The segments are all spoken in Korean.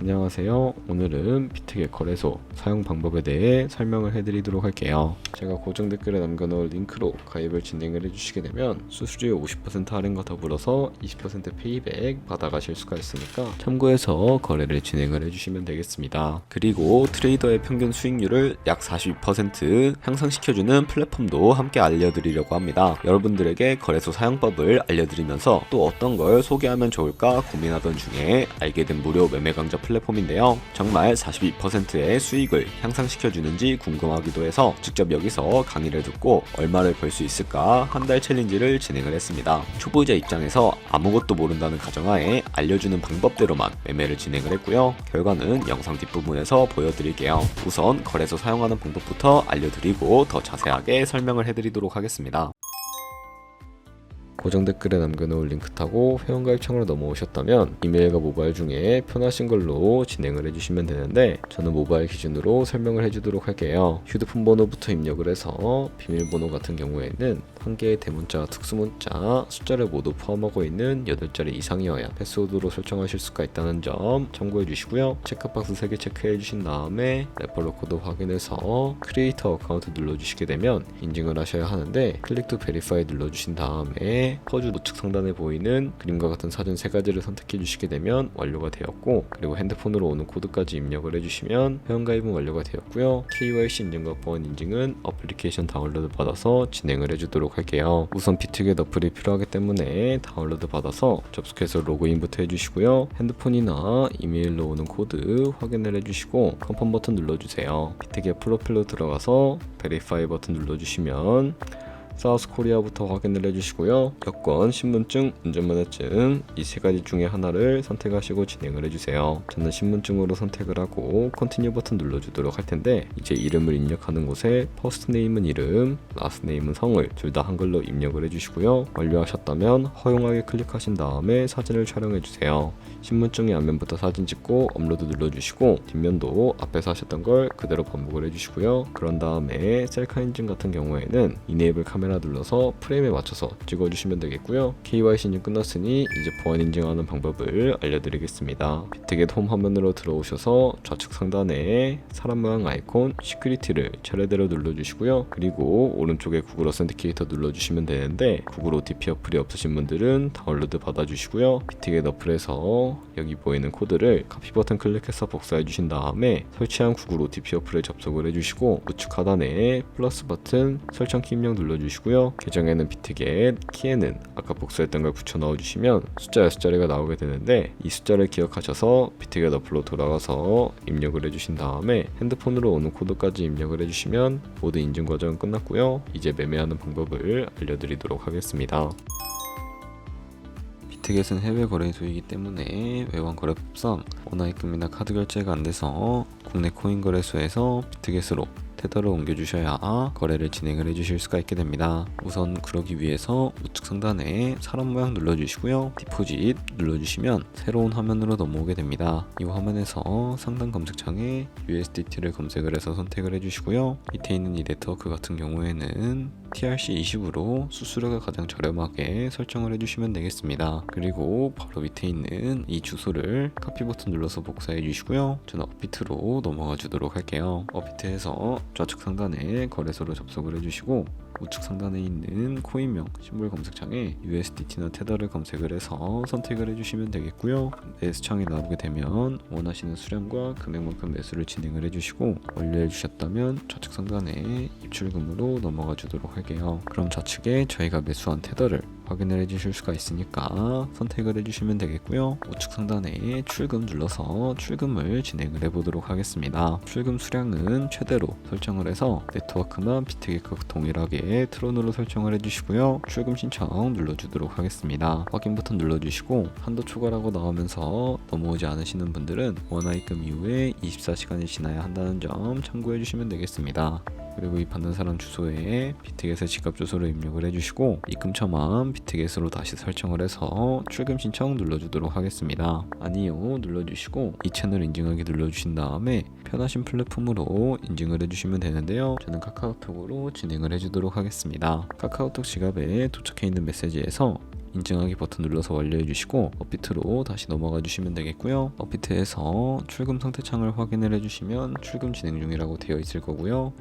안녕하세요. 오늘은 비트겟 거래소 사용 방법에 대해 설명을 해드리도록 할게요. 제가 고정 댓글에 남겨놓을 링크로 가입을 진행을 해주시게 되면 수수료 50% 할인과 더불어서 20% 페이백 받아가실 수가 있으니까 참고해서 거래를 진행을 해주시면 되겠습니다. 그리고 트레이더의 평균 수익률을 약 42% 향상시켜주는 플랫폼도 함께 알려드리려고 합니다. 여러분들에게 거래소 사용법을 알려드리면서 또 어떤 걸 소개하면 좋을까 고민하던 중에 알게 된 무료 매매 강좌 플랫폼인데요. 정말 42%의 수익을 향상시켜주는지 궁금하기도 해서 직접 여기서 강의를 듣고 얼마를 벌 수 있을까 한 달 챌린지를 진행을 했습니다. 초보자 입장에서 아무것도 모른다는 가정하에 알려주는 방법대로만 매매를 진행을 했고요. 결과는 영상 뒷부분에서 보여드릴게요. 우선 거래소 사용하는 방법부터 알려드리고 더 자세하게 설명을 해드리도록 하겠습니다. 고정 댓글에 남겨놓을 링크 타고 회원가입창으로 넘어오셨다면 이메일과 모바일 중에 편하신 걸로 진행을 해주시면 되는데 저는 모바일 기준으로 설명을 해주도록 할게요. 휴대폰 번호부터 입력을 해서 비밀번호 같은 경우에는 한 개의 대문자, 특수문자, 숫자를 모두 포함하고 있는 8자리 이상이어야 패스워드로 설정하실 수가 있다는 점 참고해 주시고요. 체크박스 3개 체크해 주신 다음에 레퍼럴 코드 확인해서 크리에이터 어카운트 눌러주시게 되면 인증을 하셔야 하는데 클릭 투 베리파이 눌러주신 다음에 퍼즐 우측 상단에 보이는 그림과 같은 사진 3가지를 선택해 주시게 되면 완료가 되었고, 그리고 핸드폰으로 오는 코드까지 입력을 해주시면 회원가입은 완료가 되었고요. KYC 인증과 보안 인증은 어플리케이션 다운로드 받아서 진행을 해주도록 할게요. 우선 비트겟 어플이 필요하기 때문에 다운로드 받아서 접속해서 로그인부터 해주시고요. 핸드폰이나 이메일로 오는 코드 확인을 해주시고 컨펌 버튼 눌러주세요. 비트겟 프로필로 들어가서 베리파이 버튼 눌러주시면 사우스 코리아부터 확인을 해주시고요. 여권, 신분증, 운전면허증 이 3가지 중에 하나를 선택하시고 진행을 해주세요. 저는 신분증으로 선택을 하고 컨티뉴 버튼 눌러주도록 할 텐데 이제 이름을 입력하는 곳에 퍼스트 네임은 이름, 라스트 네임은 성을 둘 다 한글로 입력을 해주시고요. 완료하셨다면 허용하게 클릭하신 다음에 사진을 촬영해주세요. 신분증의 앞면부터 사진 찍고 업로드 눌러주시고 뒷면도 앞에서 하셨던 걸 그대로 반복을 해주시고요. 그런 다음에 셀카 인증 같은 경우에는 이네이블 카메라 눌러서 프레임에 맞춰서 찍어주시면 되겠고요. KYC 인증 끝났으니 이제 보안 인증하는 방법을 알려드리겠습니다. 비트겟 홈 화면으로 들어오셔서 좌측 상단에 사람 모양 아이콘 시큐리티를 차례대로 눌러주시고요. 그리고 오른쪽에 구글 어센티케이터 눌러주시면 되는데 구글 OTP 어플이 없으신 분들은 다운로드 받아주시고요. 비트겟 어플에서 여기 보이는 코드를 카피 버튼 클릭해서 복사해 주신 다음에 설치한 구글 OTP 어플에 접속을 해주시고 우측 하단에 플러스 버튼 설정키 입력 눌러주시고요. 계정에는 비트겟, 키에는 아까 복사했던 걸 붙여 넣어주시면 숫자 6자리가 나오게 되는데 이 숫자를 기억하셔서 비트겟 어플로 돌아가서 입력을 해주신 다음에 핸드폰으로 오는 코드까지 입력을 해주시면 모든 인증 과정은 끝났고요. 이제 매매하는 방법을 알려드리도록 하겠습니다. 비트겟은 해외 거래소이기 때문에 외환 거래법상 원화입금이나 카드 결제가 안 돼서 국내 코인 거래소에서 비트겟으로 테더를 옮겨주셔야 거래를 진행을 해주실 수가 있게 됩니다. 우선 그러기 위해서 우측 상단에 사람 모양 눌러주시고요. 디포짓 눌러주시면 새로운 화면으로 넘어오게 됩니다. 이 화면에서 상단 검색창에 USDT를 검색을 해서 선택을 해주시고요. 밑에 있는 이 네트워크 같은 경우에는 TRC20으로 수수료가 가장 저렴하게 설정을 해주시면 되겠습니다. 그리고 바로 밑에 있는 이 주소를 카피 버튼 눌러서 복사해 주시고요. 저는 업비트로 넘어가 주도록 할게요. 업비트에서 좌측 상단에 거래소로 접속을 해주시고 우측 상단에 있는 코인명 심볼 검색창에 USDT나 테더를 검색을 해서 선택을 해주시면 되겠고요. 매수창에 나오게 되면 원하시는 수량과 금액만큼 매수를 진행을 해주시고 완료해 주셨다면 좌측 상단에 입출금으로 넘어가 주도록 할게요. 그럼 좌측에 저희가 매수한 테더를 확인을 해주실 수가 있으니까 선택을 해주시면 되겠고요. 우측 상단에 출금 눌러서 출금을 진행을 해보도록 하겠습니다. 출금 수량은 최대로 설정을 해서 네트워크만 비트겟과 동일하게 트론으로 설정을 해주시고요. 출금 신청 눌러주도록 하겠습니다. 확인 버튼 눌러주시고 한도 초과라고 나오면서 넘어오지 않으시는 분들은 원화입금 이후에 24시간이 지나야 한다는 점 참고해 주시면 되겠습니다. 그리고 이 받는 사람 주소에 비트겟의 지갑 주소를 입력을 해주시고 입금처만 비트겟으로 다시 설정을 해서 출금 신청 눌러주도록 하겠습니다. 아니요 눌러주시고 이 채널 인증하기 눌러주신 다음에 편하신 플랫폼으로 인증을 해주시면 되는데요. 저는 카카오톡으로 진행을 해주도록 하겠습니다. 카카오톡 지갑에 도착해 있는 메시지에서 인증하기 버튼 눌러서 완료해 주시고 업비트로 다시 넘어가 주시면 되겠고요. 업비트에서 출금 상태 창을 확인을 해주시면 출금 진행 중이라고 되어 있을 거고요.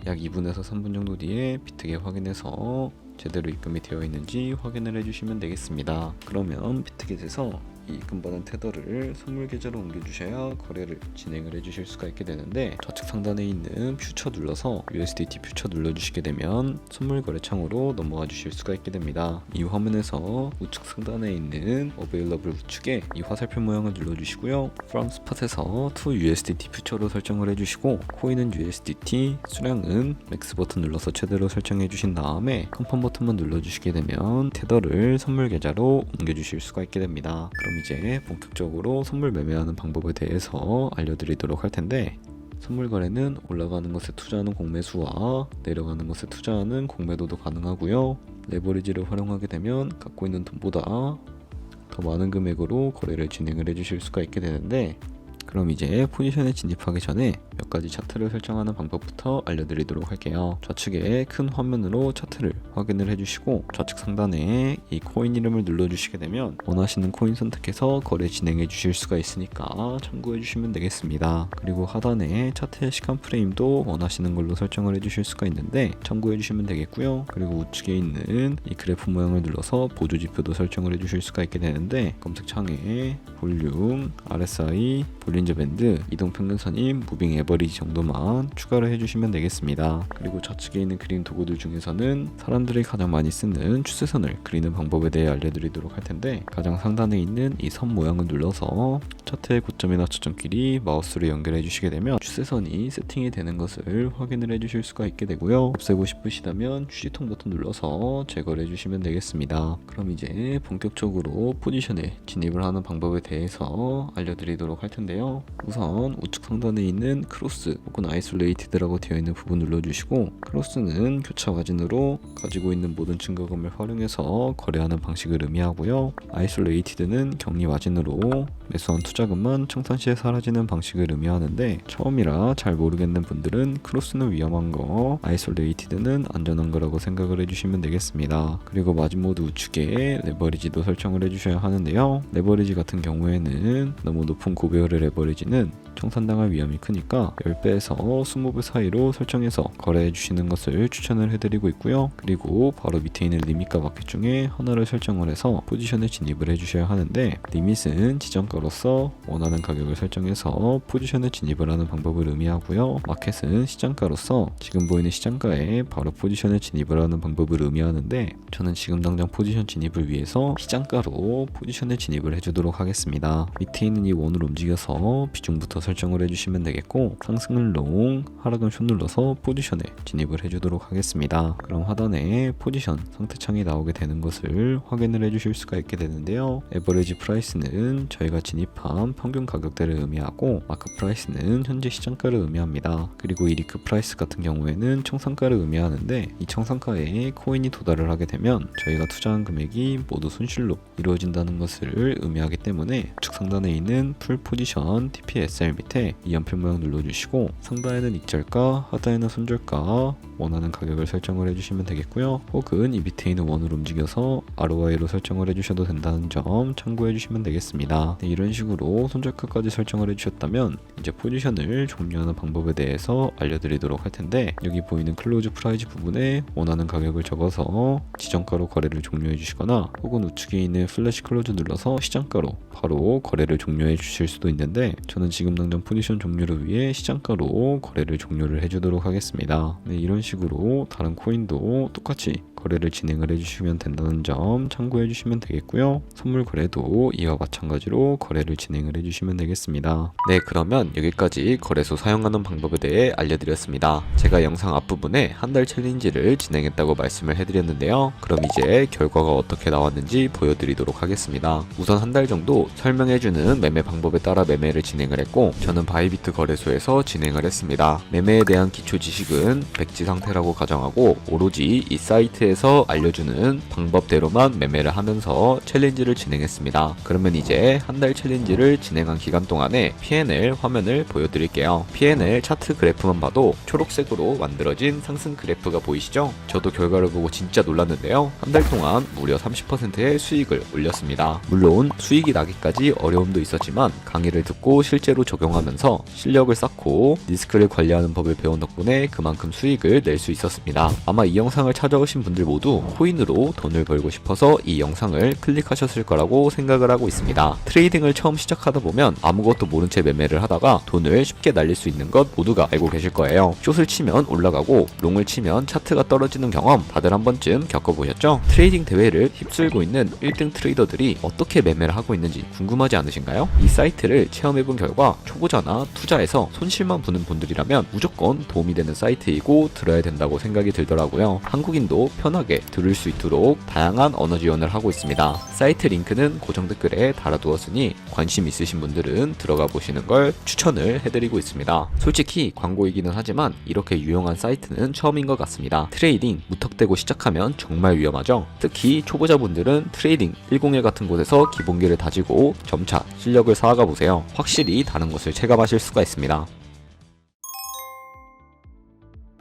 약 2분에서 3분 정도 뒤에 비트게 확인해서 제대로 입금이 되어 있는지 확인을 해주시면 되겠습니다. 그러면 비트겟에서 이 입금받은 테더를 선물 계좌로 옮겨주셔야 거래를 진행을 해주실 수가 있게 되는데, 좌측 상단에 있는 퓨처 눌러서 USDT 퓨처 눌러주시게 되면 선물 거래 창으로 넘어가 주실 수가 있게 됩니다. 이 화면에서 우측 상단에 있는 Available 우측에 이 화살표 모양을 눌러주시고요. From Spot에서 to USDT 퓨처로 설정을 해주시고, 코인은 USDT, 수량은 맥스 버튼 눌러서 최대로 설정해 주신 다음에 컨펌 버튼만 눌러주시게 되면 테더를 선물 계좌로 옮겨주실 수가 있게 됩니다. 그럼 이제 본격적으로 선물 매매하는 방법에 대해서 알려드리도록 할 텐데, 선물 거래는 올라가는 것에 투자하는 공매수와 내려가는 것에 투자하는 공매도도 가능하고요. 레버리지를 활용하게 되면 갖고 있는 돈보다 더 많은 금액으로 거래를 진행을 해주실 수가 있게 되는데, 그럼 이제 포지션에 진입하기 전에 몇 가지 차트를 설정하는 방법부터 알려드리도록 할게요. 좌측에 큰 화면으로 차트를 확인을 해주시고, 좌측 상단에 이 코인 이름을 눌러주시게 되면 원하시는 코인 선택해서 거래 진행해 주실 수가 있으니까 참고해 주시면 되겠습니다. 그리고 하단에 차트의 시간 프레임도 원하시는 걸로 설정을 해주실 수가 있는데 참고해 주시면 되겠고요. 그리고 우측에 있는 이 그래프 모양을 눌러서 보조 지표도 설정을 해주실 수가 있게 되는데, 검색창에 볼륨, RSI, 볼린저 밴드, 이동 평균선인 무빙 에버리지 정도만 추가를 해주시면 되겠습니다. 그리고 좌측에 있는 그림 도구들 중에서는 사람들이 가장 많이 쓰는 추세선을 그리는 방법에 대해 알려드리도록 할 텐데, 가장 상단에 있는 이 선 모양을 눌러서 차트의 고점이나 저점끼리 마우스로 연결해 주시게 되면 추세선이 세팅이 되는 것을 확인을 해주실 수가 있게 되고요. 없애고 싶으시다면 휴지통 버튼 눌러서 제거를 해주시면 되겠습니다. 그럼 이제 본격적으로 포지션에 진입을 하는 방법에 대해서 알려드리도록 할 텐데요. 우선 우측 상단에 있는 크로스 혹은 아이솔레이티드라고 되어 있는 부분 눌러주시고, 크로스는 교차 마진으로 가지고 있는 모든 증거금을 활용해서 거래하는 방식을 의미하고요. 아이솔레이티드는 격리 마진으로 매수한 투자금만 청산시에 사라지는 방식을 의미하는데, 처음이라 잘 모르겠는 분들은 크로스는 위험한 거, 아이솔레이티드는 안전한 거라고 생각을 해주시면 되겠습니다. 그리고 마진모드 우측에 레버리지도 설정을 해주셔야 하는데요. 레버리지 같은 경우에는 너무 높은 고배율의 레버리지는 청산당할 위험이 크니까 10배에서 20배 사이로 설정해서 거래해 주시는 것을 추천을 해드리고 있고요. 그리고 바로 밑에 있는 리밋과 마켓 중에 하나를 설정을 해서 포지션에 진입을 해주셔야 하는데, 리밋은 지정가로서 원하는 가격을 설정해서 포지션에 진입을 하는 방법을 의미하고요. 마켓은 시장가로서 지금 보이는 시장가에 바로 포지션에 진입을 하는 방법을 의미하는데, 저는 지금 당장 포지션 진입을 위해서 시장가로 포지션에 진입을 해주도록 하겠습니다. 밑에 있는 이 원을 움직여서 비중부터 설정을 해주시면 되겠고, 상승은 롱, 하락은 숏 눌러서 포지션에 진입을 해주도록 하겠습니다. 그럼 하단에 포지션 상태창이 나오게 되는 것을 확인을 해주실 수가 있게 되는데요. 에버리지 프라이스는 저희가 진입한 평균 가격대를 의미하고, 마크 프라이스는 현재 시장가를 의미합니다. 그리고 이 리크 프라이스 같은 경우에는 청산가를 의미하는데, 이 청산가에 코인이 도달을 하게 되면 저희가 투자한 금액이 모두 손실로 이루어진다는 것을 의미하기 때문에 우측 상단에 있는 풀 포지션 TPSL 밑에 이 연필 모양 눌러주시고, 상단에는 익절가, 하단에는 손절가 원하는 가격을 설정을 해주시면 되겠고요. 혹은 이 밑에 있는 원을 움직여서 ROI로 설정을 해주셔도 된다는 점 참고해 주시면 되겠습니다. 네, 이런 식으로 손절가까지 설정을 해주셨다면 이제 포지션을 종료하는 방법에 대해서 알려드리도록 할 텐데, 여기 보이는 클로즈 프라이즈 부분에 원하는 가격을 적어서 지정가로 거래를 종료해 주시거나, 혹은 우측에 있는 플래시 클로즈 눌러서 시장가로 바로 거래를 종료해 주실 수도 있는데, 저는 지금 당장 포지션 종료를 위해 시장가로 거래를 종료를 해주도록 하겠습니다. 네, 이런 식으로 다른 코인도 똑같이 거래를 진행을 해주시면 된다는 점 참고해 주시면 되겠고요. 선물 거래도 이와 마찬가지로 거래를 진행을 해주시면 되겠습니다. 네, 그러면 여기까지 거래소 사용하는 방법에 대해 알려드렸습니다. 제가 영상 앞부분에 한 달 챌린지를 진행했다고 말씀을 해드렸는데요. 그럼 이제 결과가 어떻게 나왔는지 보여드리도록 하겠습니다. 우선 한 달 정도 설명해주는 매매 방법에 따라 매매를 진행을 했고, 저는 바이비트 거래소에서 진행을 했습니다. 매매에 대한 기초 지식은 백지 상태라고 가정하고, 오로지 이 사이트에 챌린지에서 알려주는 방법대로만 매매를 하면서 챌린지를 진행했습니다. 그러면 이제 한 달 챌린지를 진행한 기간 동안에 P&L 화면을 보여드릴게요. P&L 차트 그래프만 봐도 초록색으로 만들어진 상승 그래프가 보이시죠? 저도 결과를 보고 진짜 놀랐는데요. 한 달 동안 무려 30%의 수익을 올렸습니다. 물론 수익이 나기까지 어려움도 있었지만 강의를 듣고 실제로 적용하면서 실력을 쌓고 리스크를 관리하는 법을 배운 덕분에 그만큼 수익을 낼 수 있었습니다. 아마 이 영상을 찾아오신 분들 모두 코인으로 돈을 벌고 싶어서 이 영상을 클릭하셨을 거라고 생각을 하고 있습니다. 트레이딩을 처음 시작하다 보면 아무것도 모른 채 매매를 하다가 돈을 쉽게 날릴 수 있는 것 모두가 알고 계실 거예요. 숏을 치면 올라가고 롱을 치면 차트가 떨어지는 경험 다들 한 번쯤 겪어보셨죠? 트레이딩 대회를 휩쓸고 있는 1등 트레이더들이 어떻게 매매를 하고 있는지 궁금하지 않으신가요? 이 사이트를 체험해본 결과 초보자나 투자에서 손실만 보는 분들이라면 무조건 도움이 되는 사이트이고 들어야 된다고 생각이 들더라고요. 한국인도 편하게 들을 수 있도록 다양한 언어 지원을 하고 있습니다. 사이트 링크는 고정 댓글에 달아두었으니 관심 있으신 분들은 들어가 보시는 걸 추천을 해드리고 있습니다. 솔직히 광고이기는 하지만 이렇게 유용한 사이트는 처음인 것 같습니다. 트레이딩 무턱대고 시작하면 정말 위험하죠. 특히 초보자분들은 트레이딩 101 같은 곳에서 기본기를 다지고 점차 실력을 쌓아가 보세요. 확실히 다른 것을 체감하실 수가 있습니다.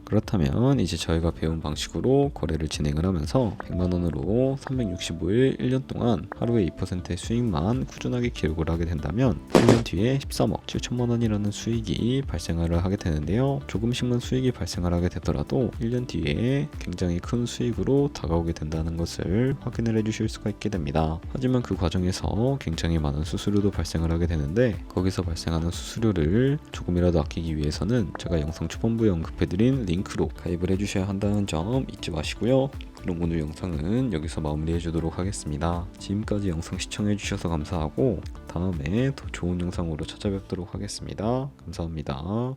그렇다면 이제 저희가 배운 방식으로 거래를 진행을 하면서 100만원으로 365일 1년 동안 하루에 2%의 수익만 꾸준하게 기록을 하게 된다면 1년 뒤에 13억 7천만원이라는 수익이 발생을 하게 되는데요. 조금씩만 수익이 발생을 하게 되더라도 1년 뒤에 굉장히 큰 수익으로 다가오게 된다는 것을 확인을 해주실 수가 있게 됩니다. 하지만 그 과정에서 굉장히 많은 수수료도 발생을 하게 되는데 거기서 발생하는 수수료를 조금이라도 아끼기 위해서는 제가 영상 초반부에 언급해드린 링크로 가입을 해주셔야 한다는 점 잊지 마시고요. 그럼 오늘 영상은 여기서 마무리해 주도록 하겠습니다. 지금까지 영상 시청해 주셔서 감사하고 다음에 더 좋은 영상으로 찾아뵙도록 하겠습니다. 감사합니다.